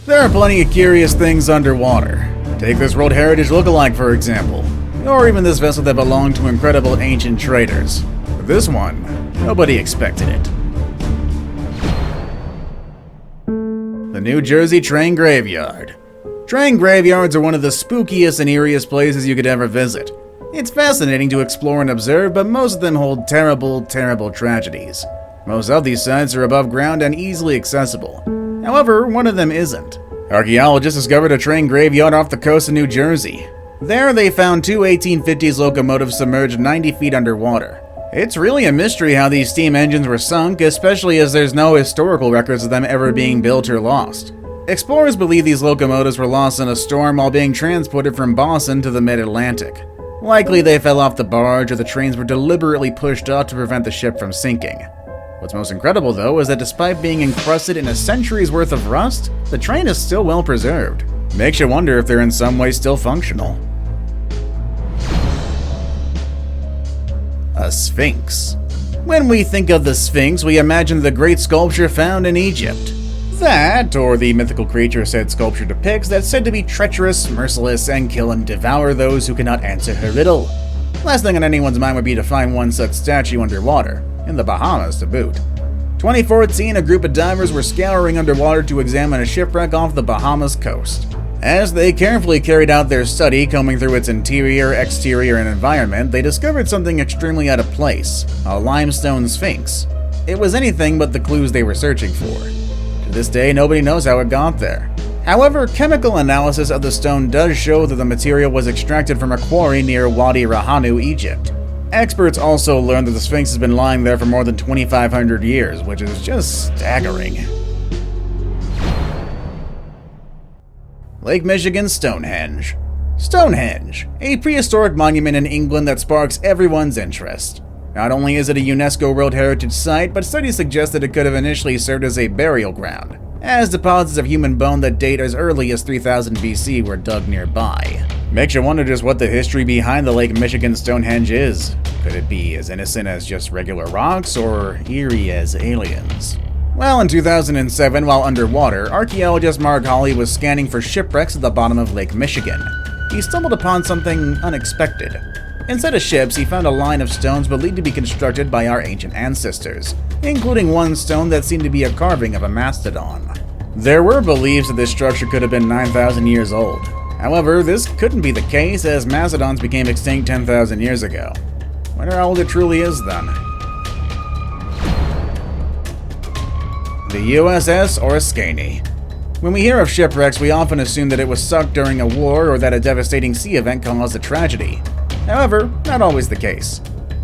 There are plenty of curious things underwater. Take this World Heritage lookalike, for example, or even this vessel that belonged to incredible ancient traders. But this one, nobody expected it. The New Jersey Train Graveyard. Train graveyards are one of the spookiest and eeriest places you could ever visit. It's fascinating to explore and observe, but most of them hold terrible, terrible tragedies. Most of these sites are above ground and easily accessible. However, one of them isn't. Archaeologists discovered a train graveyard off the coast of New Jersey. There, they found two 1850s locomotives submerged 90 feet underwater. It's really a mystery how these steam engines were sunk, especially as there's no historical records of them ever being built or lost. Explorers believe these locomotives were lost in a storm while being transported from Boston to the mid-Atlantic. Likely they fell off the barge or the trains were deliberately pushed up to prevent the ship from sinking. What's most incredible, though, is that despite being encrusted in a century's worth of rust, the train is still well preserved. Makes you wonder if they're in some way still functional. A Sphinx. When we think of the Sphinx, we imagine the great sculpture found in Egypt. That, or the mythical creature said sculpture depicts, that's said to be treacherous, merciless, and kill and devour those who cannot answer her riddle. Last thing on anyone's mind would be to find one such statue underwater, in the Bahamas to boot. 2014, a group of divers were scouring underwater to examine a shipwreck off the Bahamas coast. As they carefully carried out their study, combing through its interior, exterior, and environment, they discovered something extremely out of place: a limestone Sphinx. It was anything but the clues they were searching for. To this day, nobody knows how it got there. However, chemical analysis of the stone does show that the material was extracted from a quarry near Wadi Rahanu, Egypt. Experts also learned that the Sphinx has been lying there for more than 2,500 years, which is just staggering. Lake Michigan's Stonehenge. Stonehenge, a prehistoric monument in England that sparks everyone's interest. Not only is it a UNESCO World Heritage Site, but studies suggest that it could have initially served as a burial ground, as deposits of human bone that date as early as 3000 BC were dug nearby. Makes you wonder just what the history behind the Lake Michigan Stonehenge is. Could it be as innocent as just regular rocks, or eerie as aliens? Well, in 2007, while underwater, archaeologist Mark Hawley was scanning for shipwrecks at the bottom of Lake Michigan. He stumbled upon something unexpected. Instead of ships, he found a line of stones believed to be constructed by our ancient ancestors, including one stone that seemed to be a carving of a mastodon. There were beliefs that this structure could have been 9,000 years old. However, this couldn't be the case, as mastodons became extinct 10,000 years ago. Wonder how old it truly is then. The USS Oriskany. When we hear of shipwrecks, we often assume that it was sunk during a war or that a devastating sea event caused a tragedy. However, not always the case.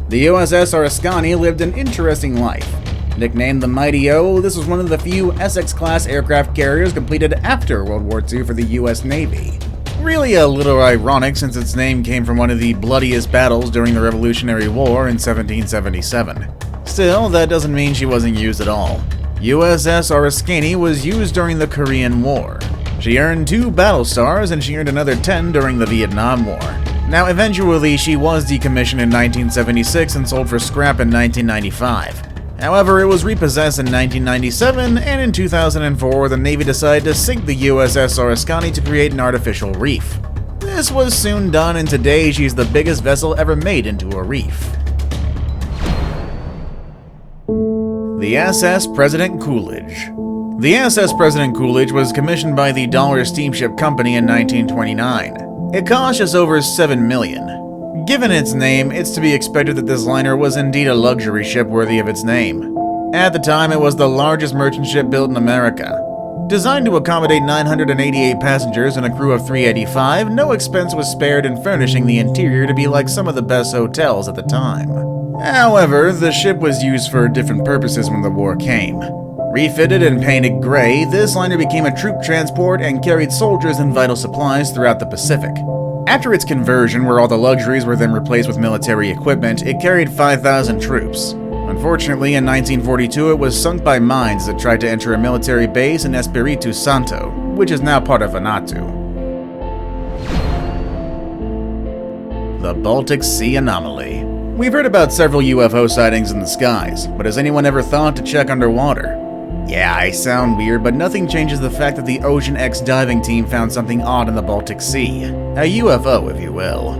The USS Oriskany lived an interesting life. Nicknamed the Mighty O, this was one of the few Essex-class aircraft carriers completed after World War II for the US Navy. Really a little ironic, since its name came from one of the bloodiest battles during the Revolutionary War in 1777. Still, that doesn't mean she wasn't used at all. USS Oriskany was used during the Korean War. She earned 2 battle stars, and she earned another 10 during the Vietnam War. Now, eventually, she was decommissioned in 1976 and sold for scrap in 1995. However, it was repossessed in 1997, and in 2004, the Navy decided to sink the USS Oriskany to create an artificial reef. This was soon done, and today she's the biggest vessel ever made into a reef. The SS President Coolidge. The SS President Coolidge was commissioned by the Dollar Steamship Company in 1929. It cost just over $7 million. Given its name, it's to be expected that this liner was indeed a luxury ship worthy of its name. At the time, it was the largest merchant ship built in America. Designed to accommodate 988 passengers and a crew of 385, no expense was spared in furnishing the interior to be like some of the best hotels at the time. However, the ship was used for different purposes when the war came. Refitted and painted gray, this liner became a troop transport and carried soldiers and vital supplies throughout the Pacific. After its conversion, where all the luxuries were then replaced with military equipment, it carried 5,000 troops. Unfortunately, in 1942, it was sunk by mines that tried to enter a military base in Espiritu Santo, which is now part of Vanuatu. The Baltic Sea Anomaly. We've heard about several UFO sightings in the skies, but has anyone ever thought to check underwater? Yeah, I sound weird, but nothing changes the fact that the Ocean X diving team found something odd in the Baltic Sea. A UFO, if you will.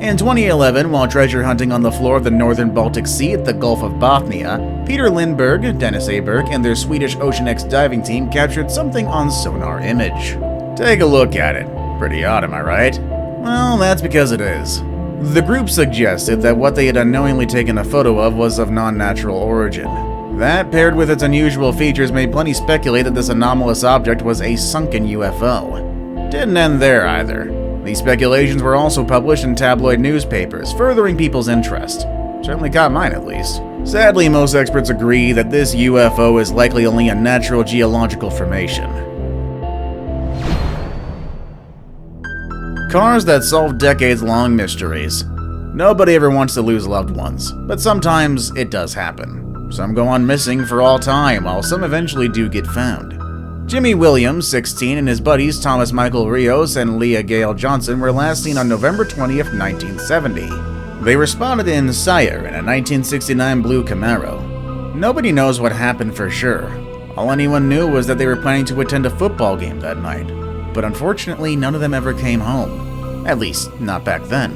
In 2011, while treasure hunting on the floor of the northern Baltic Sea at the Gulf of Bothnia, Peter Lindberg, Dennis Aberg, and their Swedish Ocean X diving team captured something on sonar image. Take a look at it. Pretty odd, am I right? Well, that's because it is. The group suggested that what they had unknowingly taken a photo of was of non-natural origin. That, paired with its unusual features, made plenty speculate that this anomalous object was a sunken UFO. Didn't end there either. These speculations were also published in tabloid newspapers, furthering people's interest. Certainly caught mine, at least. Sadly, most experts agree that this UFO is likely only a natural geological formation. Cars that solve decades-long mysteries. Nobody ever wants to lose loved ones, but sometimes it does happen. Some go on missing for all time, while some eventually do get found. Jimmy Williams, 16, and his buddies Thomas Michael Rios and Leah Gale Johnson were last seen on November 20th, 1970. They were spotted in Sire in a 1969 blue Camaro. Nobody knows what happened for sure. All anyone knew was that they were planning to attend a football game that night. But unfortunately, none of them ever came home. At least, not back then.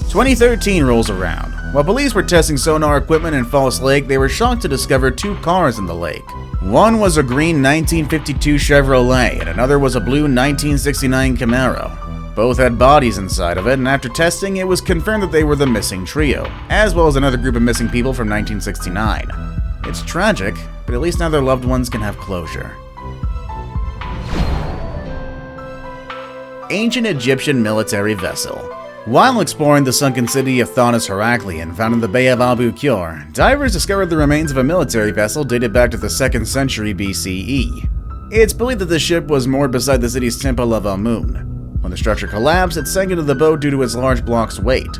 2013 rolls around. While police were testing sonar equipment in False Lake, they were shocked to discover two cars in the lake. One was a green 1952 Chevrolet, and another was a blue 1969 Camaro. Both had bodies inside of it, and after testing, it was confirmed that they were the missing trio, as well as another group of missing people from 1969. It's tragic, but at least now their loved ones can have closure. Ancient Egyptian military vessel. While exploring the sunken city of Thonis Heraklion, found in the Bay of Abu Qur, divers discovered the remains of a military vessel dated back to the 2nd century BCE. It's believed that the ship was moored beside the city's Temple of Amun. When the structure collapsed, it sank into the boat due to its large block's weight.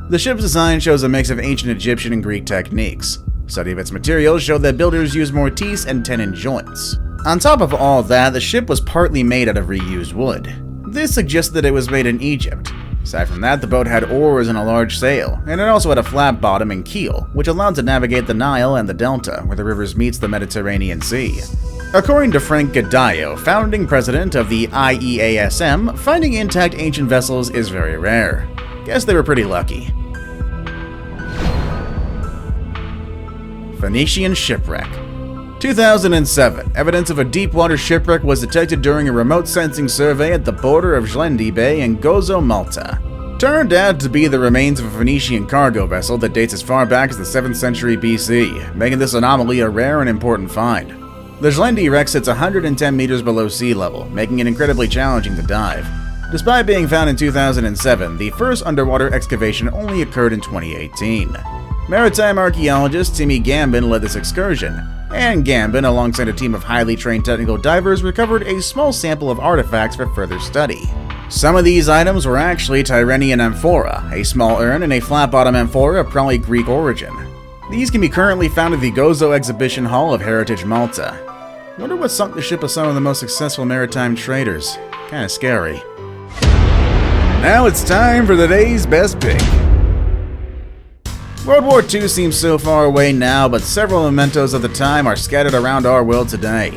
The ship's design shows a mix of ancient Egyptian and Greek techniques. Study of its materials showed that builders used mortise and tenon joints. On top of all that, the ship was partly made out of reused wood. This suggests that it was made in Egypt. Aside from that, the boat had oars and a large sail, and it also had a flat bottom and keel, which allowed it to navigate the Nile and the Delta, where the rivers meets the Mediterranean Sea. According to Frank Gaddaio, founding president of the IEASM, finding intact ancient vessels is very rare. Guess they were pretty lucky. Phoenician Shipwreck. 2007, evidence of a deep-water shipwreck was detected during a remote sensing survey at the border of Zlendey Bay in Gozo, Malta. Turned out to be the remains of a Phoenician cargo vessel that dates as far back as the 7th century BC, making this anomaly a rare and important find. The Zlendey wreck sits 110 meters below sea level, making it incredibly challenging to dive. Despite being found in 2007, the first underwater excavation only occurred in 2018. Maritime archaeologist Timmy Gambin led this excursion, and Gambin, alongside a team of highly trained technical divers, recovered a small sample of artifacts for further study. Some of these items were actually Tyrrhenian amphora, a small urn, and a flat-bottom amphora of probably Greek origin. These can be currently found at the Gozo Exhibition Hall of Heritage Malta. Wonder what sunk the ship of some of the most successful maritime traders. Kinda scary. Now it's time for the day's best pick. World War II seems so far away now, but several mementos of the time are scattered around our world today.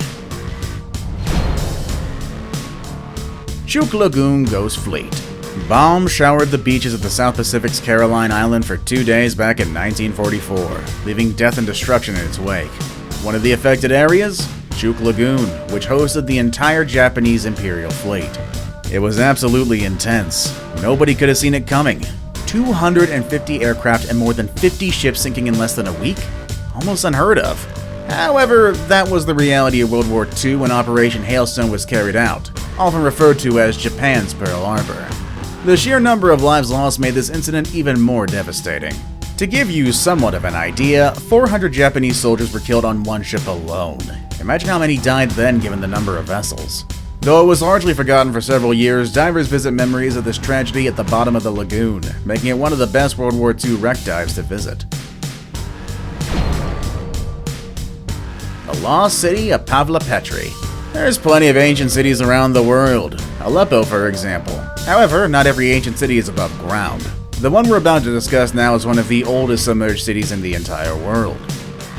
Chuuk Lagoon goes fleet. Bombs showered the beaches of the South Pacific's Caroline Island for 2 days back in 1944, leaving death and destruction in its wake. One of the affected areas? Chuuk Lagoon, which hosted the entire Japanese Imperial fleet. It was absolutely intense. Nobody could have seen it coming. 250 aircraft and more than 50 ships sinking in less than a week? Almost unheard of. However, that was the reality of World War II when Operation Hailstone was carried out, often referred to as Japan's Pearl Harbor. The sheer number of lives lost made this incident even more devastating. To give you somewhat of an idea, 400 Japanese soldiers were killed on one ship alone. Imagine how many died then given the number of vessels. Though it was largely forgotten for several years, divers visit memories of this tragedy at the bottom of the lagoon, making it one of the best World War II wreck dives to visit. The lost city of Pavlopetri. There's plenty of ancient cities around the world, Aleppo for example. However, not every ancient city is above ground. The one we're about to discuss now is one of the oldest submerged cities in the entire world.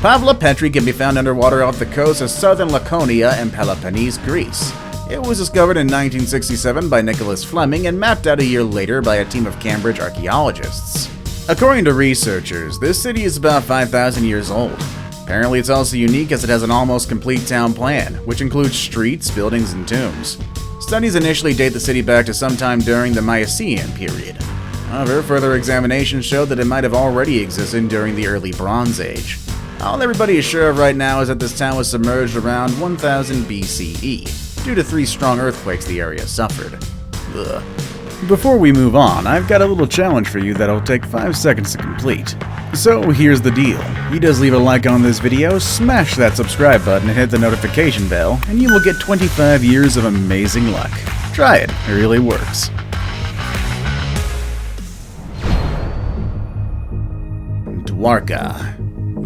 Pavlopetri can be found underwater off the coast of southern Laconia and Peloponnese, Greece. It was discovered in 1967 by Nicholas Fleming and mapped out a year later by a team of Cambridge archaeologists. According to researchers, this city is about 5,000 years old. Apparently it's also unique as it has an almost complete town plan, which includes streets, buildings, and tombs. Studies initially date the city back to sometime during the Miocene period. However, further examination showed that it might have already existed during the early Bronze Age. All everybody is sure of right now is that this town was submerged around 1000 BCE, due to 3 strong earthquakes the area suffered. Ugh. Before we move on, I've got a little challenge for you that'll take 5 seconds to complete. So here's the deal. You just leave a like on this video, smash that subscribe button and hit the notification bell, and you will get 25 years of amazing luck. Try it really works. Dwarka.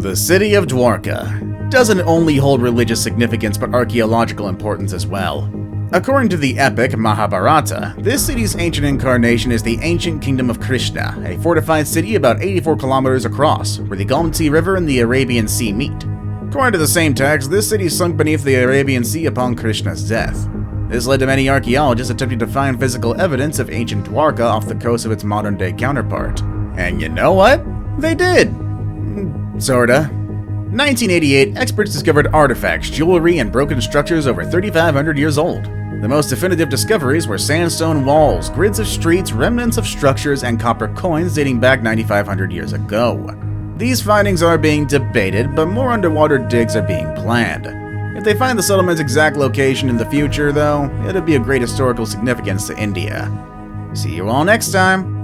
The city of Dwarka doesn't only hold religious significance but archaeological importance as well. According to the epic Mahabharata, this city's ancient incarnation is the ancient kingdom of Krishna, a fortified city about 84 kilometers across, where the Gomti River and the Arabian Sea meet. According to the same text, this city sunk beneath the Arabian Sea upon Krishna's death. This led to many archaeologists attempting to find physical evidence of ancient Dwarka off the coast of its modern-day counterpart. And you know what? They did! Sorta. 1988, experts discovered artifacts, jewelry, and broken structures over 3,500 years old. The most definitive discoveries were sandstone walls, grids of streets, remnants of structures, and copper coins dating back 9,500 years ago. These findings are being debated, but more underwater digs are being planned. If they find the settlement's exact location in the future, though, it'll be of great historical significance to India. See you all next time!